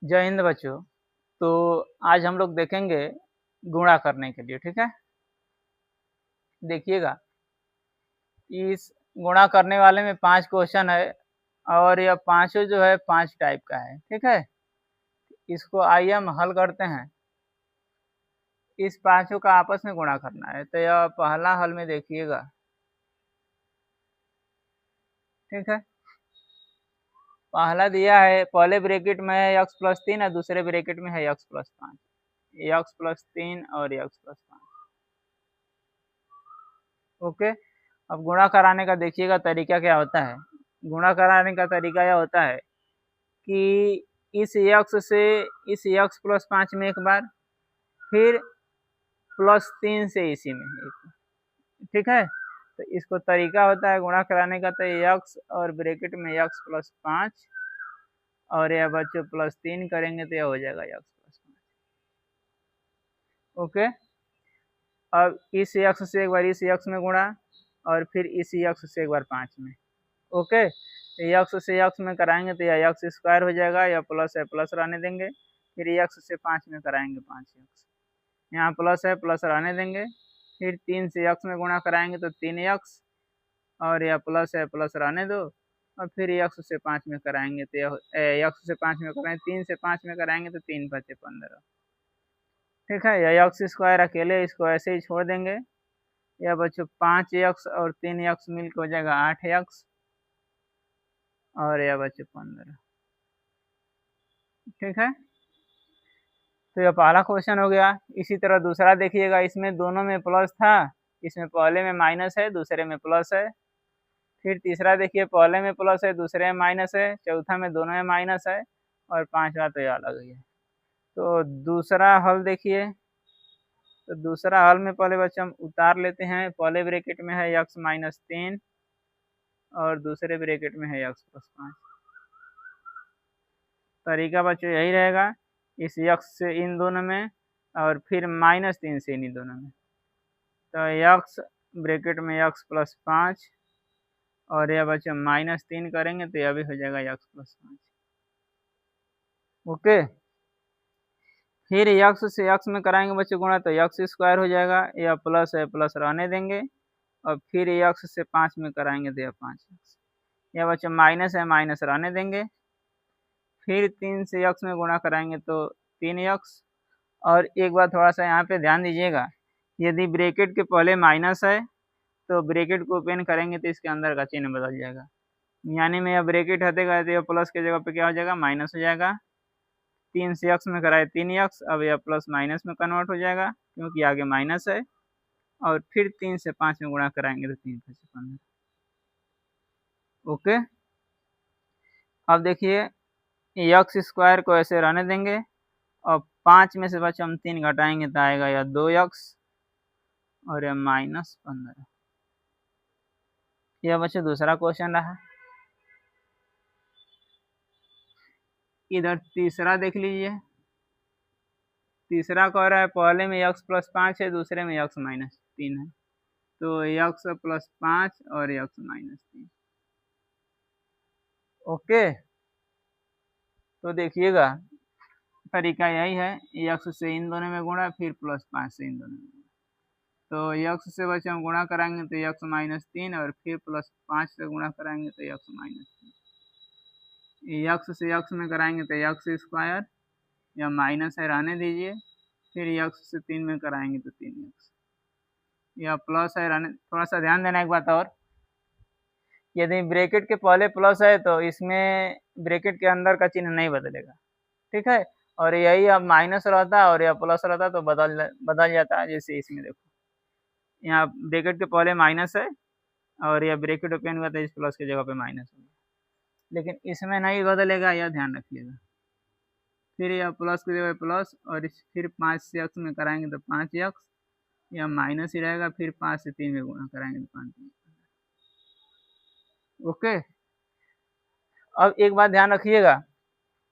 जय हिंद बच्चों। तो आज हम लोग देखेंगे गुणा करने के लिए, ठीक है। देखिएगा, इस गुणा करने वाले में 5 क्वेश्चन है और यह पांचों जो है 5 टाइप का है, ठीक है। इसको आइए हम हल करते हैं। इस पांचों का आपस में गुणा करना है। तो यह पहला हल में देखिएगा, ठीक है। पहला दिया है, पहले ब्रैकेट में है x+3 और दूसरे ब्रैकेट में है x+5। x+3 और x+5, ओके। अब गुणा कराने का देखिएगा तरीका क्या होता है। गुणा कराने का तरीका यह होता है कि इस x से इस x+5 में एक बार, फिर +3 से इसी में एक, ठीक है। तो इसको तरीका होता है गुणा कराने का, तो x और ब्रैकेट में x+5 और यह बच्चों +3 करेंगे तो यह हो जाएगा x+5, ओके। अब इस x से एक बार इस x में गुणा और फिर इस x से एक बार 5 में, ओके। तो x से x में कराएंगे तो यह x² हो जाएगा, या प्लस है प्लस रहने देंगे। फिर x से 5 में कराएंगे 5x, यहाँ प्लस है प्लस रहने देंगे। फिर 3 से x में गुणा कराएंगे तो 3x, और यह प्लस है प्लस रहने दो। और फिर x से 5 में कराएंगे तो यह x से 5 में कराएंगे, 3 से 5 में कराएंगे तो 3 × 5 = 15, ठीक है। यह x² अकेले, इसको ऐसे ही छोड़ देंगे। यह बच्चों 5x और 3x मिलकर हो जाएगा 8x, और यह बच्चों 15, ठीक है। तो यह पहला क्वेश्चन हो गया। इसी तरह दूसरा देखिएगा, इसमें दोनों में प्लस था, इसमें पहले में माइनस है, दूसरे में प्लस है। फिर तीसरा देखिए, पहले में प्लस है, दूसरे में माइनस है, चौथा में दोनों में माइनस है, और पांचवा तो यह अलग ही है। तो दूसरा हल देखिए, तो दूसरा हल में पहले बच्चे हम उतार लेते हैं। पहले ब्रैकेट में है x-3 और दूसरे ब्रैकेट में है x+5। तरीका बच्चों यही रहेगा, इस x से इन दोनों में और फिर -3 से इन दोनों में। तो x ब्रैकेट में x+5 और यह बच्चों -3 करेंगे तो यह भी हो जाएगा x+5, ओके। फिर x से x में कराएंगे बच्चों गुणा तो x² हो जाएगा, यह प्लस है प्लस रहने देंगे। और फिर x से 5 में कराएंगे तो यह 5x, यह बच्चों माइनस है माइनस रहने देंगे। फिर 3 से x में गुणा कराएंगे तो 3x। और एक बार थोड़ा सा यहाँ पे ध्यान दीजिएगा, यदि ब्रैकेट के पहले माइनस है तो ब्रैकेट को ओपन करेंगे तो इसके अंदर का चिन्ह बदल जाएगा। यानी में यह ब्रैकेट हटेगा तो यह प्लस के जगह पे क्या हो जाएगा, माइनस हो जाएगा। 3 से x में कराए 3x, अब यह प्लस माइनस में कन्वर्ट हो जाएगा क्योंकि आगे माइनस है। और फिर 3 से 5 में गुणा कराएंगे तो 3 × 5 = 15, ओके। अब देखिए, x² को ऐसे रहने देंगे और 5 में से बच्चे हम 3 घटाएंगे तो आएगा यह 2x और यह -15। यह बच्चे दूसरा क्वेश्चन रहा। इधर तीसरा देख लीजिए। तीसरा कह रहा है पहले में x+5 है, दूसरे में x-3 है। तो x+5 और x-3, ओके। तो देखिएगा, तरीका यही है, x से इन दोनों में गुणा फिर +5 से इन दोनों में गुणा। तो x से बच्चे हम गुणा कराएंगे तो x-3 और फिर +5 से गुणा कराएंगे तो x-3। x से x में कराएंगे तो x², या माइनस है रहने दीजिए। फिर x से 3 में कराएंगे तो 3x, या प्लस है रहने। थोड़ा सा ध्यान देना एक बात और, यदि ब्रैकेट के पहले प्लस है तो इसमें ब्रैकेट के अंदर का चिन्ह नहीं बदलेगा, ठीक है। और यही अब माइनस रहता और या प्लस रहता तो बदल जाता है। जैसे इसमें देखो, यहाँ ब्रैकेट के पहले माइनस है और यह ब्रैकेट ओपन हुआ तो इस प्लस की जगह पे माइनस हो गया, लेकिन इसमें नहीं बदलेगा, यह ध्यान रखिएगा। फिर यह प्लस की जगह प्लस, और फिर 5 से x में कराएंगे तो 5x, यह माइनस ही रहेगा। फिर 5 से 3 में गुणा कराएंगे तो 5, ओके। अब एक बात ध्यान रखिएगा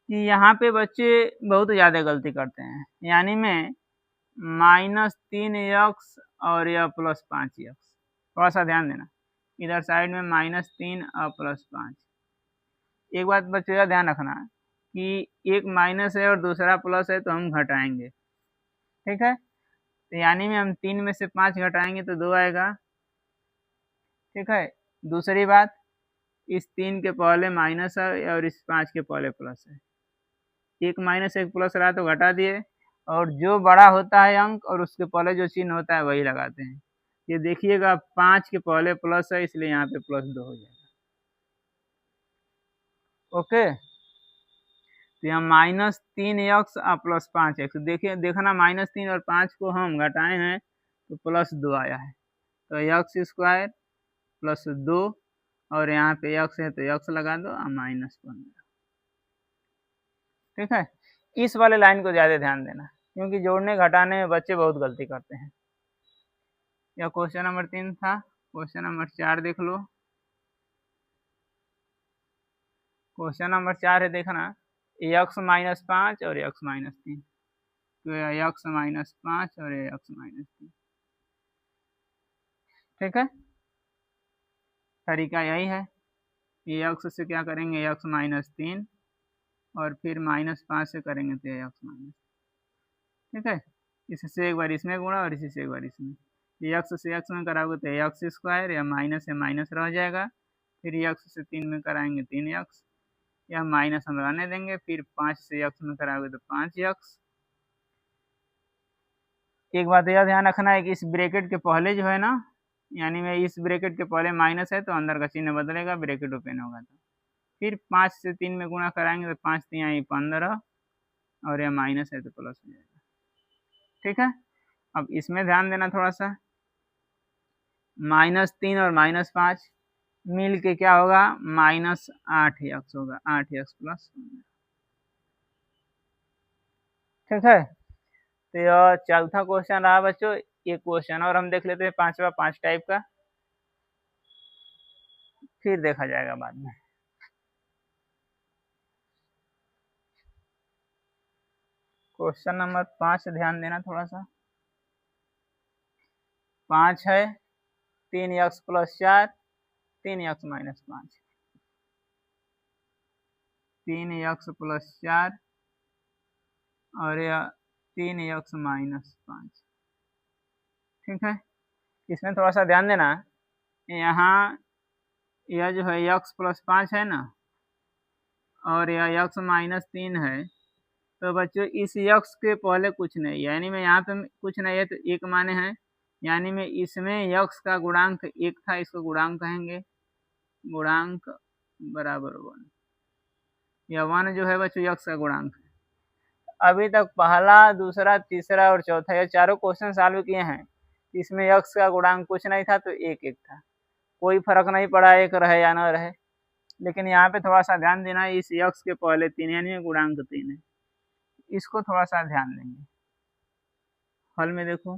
कि यहाँ पे बच्चे बहुत ज़्यादा गलती करते हैं, यानी में -3x और यह +5x। थोड़ा सा ध्यान देना, इधर साइड में -3 और +5। एक बात बच्चे का ध्यान रखना है कि एक माइनस है और दूसरा प्लस है तो हम घटाएंगे, ठीक है। तो यानी में हम 3 में से 5 घटाएंगे तो 2 आएगा, ठीक है। दूसरी बात, इस 3 के पहले माइनस है और इस 5 के पहले प्लस है, एक माइनस एक प्लस रहा तो घटा दिए, और जो बड़ा होता है अंक और उसके पहले जो चिन्ह होता है वही लगाते हैं। ये देखिएगा 5 के पहले प्लस है इसलिए यहाँ पे +2 हो जाएगा, ओके। तो यहाँ -3x और +5x, देखिए देखना -3 और 5 को हम घटाए हैं तो +2 आया है, तो x² +2 और यहाँ पे x है तो x लगा दो और -15, ठीक है। इस वाले लाइन को ज़्यादा ध्यान देना क्योंकि जोड़ने घटाने में बच्चे बहुत गलती करते हैं। यह क्वेश्चन नंबर 3 था। क्वेश्चन नंबर 4 देख लो। क्वेश्चन नंबर 4 है, देखना x -5 और x -3, तो x -5 और x -3, ठीक है। तरीका यही है कि x से क्या करेंगे x -3 और फिर -5 से करेंगे तो x-, ठीक है। इससे एक बार इसमें गुणा और इसी से एक बार इसमें, x से x में कराओगे तो x² या माइनस है माइनस रह जाएगा, फिर x से 3 में कराएंगे 3x, या माइनस हम रहने देंगे, फिर 5 से x में कराओगे तो 5x। एक बात यह ध्यान रखना है कि इस ब्रैकेट के पहले जो है ना, यानी में इस ब्रैकेट के पहले माइनस है तो अंदर का चिन्ह बदलेगा, ब्रैकेट ओपन होगा तो फिर 5 से 3 में गुणा कराएंगे तो 5 3 15 और यह माइनस है तो प्लस हो जाएगा, ठीक है। अब इसमें ध्यान देना थोड़ा सा, -3 और -5 मिल के क्या होगा -8x होगा, 8x + 15, ठीक है। तो यह चौथा क्वेश्चन रहा बच्चों। एक क्वेश्चन और हम देख लेते हैं, 5 टाइप का, फिर देखा जाएगा बाद में। क्वेश्चन नंबर 5 ध्यान देना थोड़ा सा। 5 है 3x + 4 3x - 5, 3x + 4 और यह 3x - 5, ठीक है। इसमें थोड़ा सा ध्यान देना, यहाँ यह जो है x + 5 है ना और यह x - 3 है, तो बच्चों इस x के पहले कुछ नहीं, यानी में यहाँ पे कुछ नहीं है तो एक माने हैं, यानी में इसमें x का गुणांक 1 था, इसको गुणांक कहेंगे, गुणांक बराबर 1, या 1 जो है बच्चों x का गुणांक है। अभी तक पहला दूसरा तीसरा और चौथा ये चारों क्वेश्चन सॉल्व किए हैं, इसमें x का गुणांक कुछ नहीं था तो 1 था, कोई फर्क नहीं पड़ा एक रहे या न रहे। लेकिन यहाँ पे थोड़ा सा ध्यान देना, इस x के पहले 3 यानी गुणांक 3 है, इसको थोड़ा सा ध्यान देंगे। हल में देखो,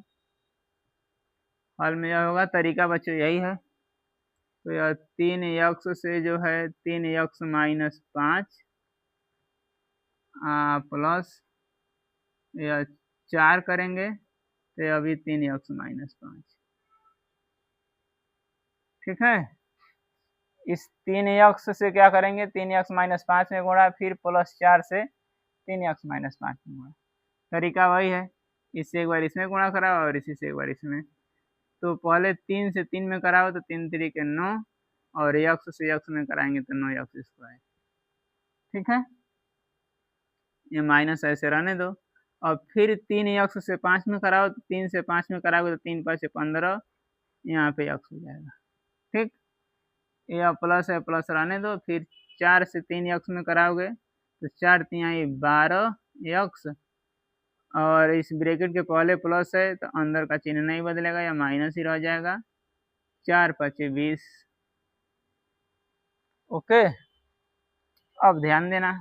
हल में यह होगा, तरीका बच्चों यही है, तो यह 3x से जो है 3x - 5 प्लस यह 4 करेंगे तो अभी 3x - 5, ठीक है। इस 3x से क्या करेंगे 3x - 5 में गुणा, फिर +4 से 3x - 5 में गुणा, तरीका वही है, इससे एक बार इसमें गुणा कराओ और इसी से एक बार इसमें, तो पहले 3 से 3 में कराओ तो 3 3 के 9 और x से x में कराएंगे तो 9x², ठीक है। ये माइनस ऐसे रहने दो, और फिर 3x से 5 में कराओ तो 3 से 5 में कराओगे तो 3 5 15, यहाँ पे x हो जाएगा, ठीक। यह प्लस है प्लस रहने दो, फिर 4 से 3x में कराओगे तो 4 3 12x, और इस ब्रैकेट के पहले प्लस है तो अंदर का चिन्ह नहीं बदलेगा, या माइनस ही रह जाएगा, 4 5 20, ओके। अब ध्यान देना,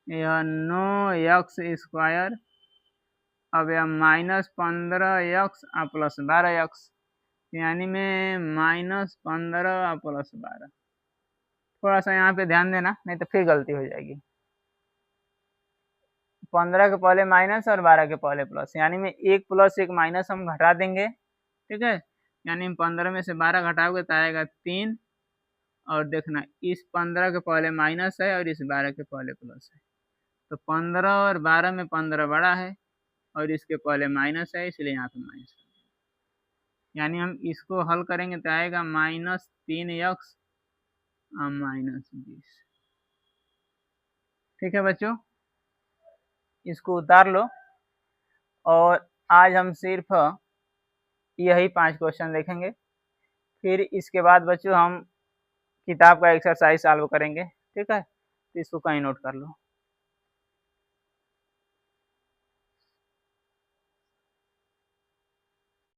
यह 9x², अब यह -15x + 12x, यानी में -15 + 12, थोड़ा सा यहाँ पे ध्यान देना नहीं तो फिर गलती हो जाएगी। 15 के पहले माइनस और 12 के पहले प्लस, यानी में 1 + 1 माइनस हम घटा देंगे, ठीक है। यानी 15 में से 12 घटाओगे तो आएगा 3, और देखना इस 15 के पहले माइनस है और इस 12 के पहले प्लस है, तो 15 और 12 में 15 बड़ा है और इसके पहले माइनस है, इसलिए यहाँ पे माइनस, यानी हम इसको हल करेंगे तो आएगा -3x -20। ठीक है बच्चों, इसको उतार लो। और आज हम सिर्फ यही 5 क्वेश्चन देखेंगे, फिर इसके बाद बच्चों हम किताब का एक्सरसाइज सॉल्व करेंगे। ठीक है, तो इसको कहीं नोट कर लो।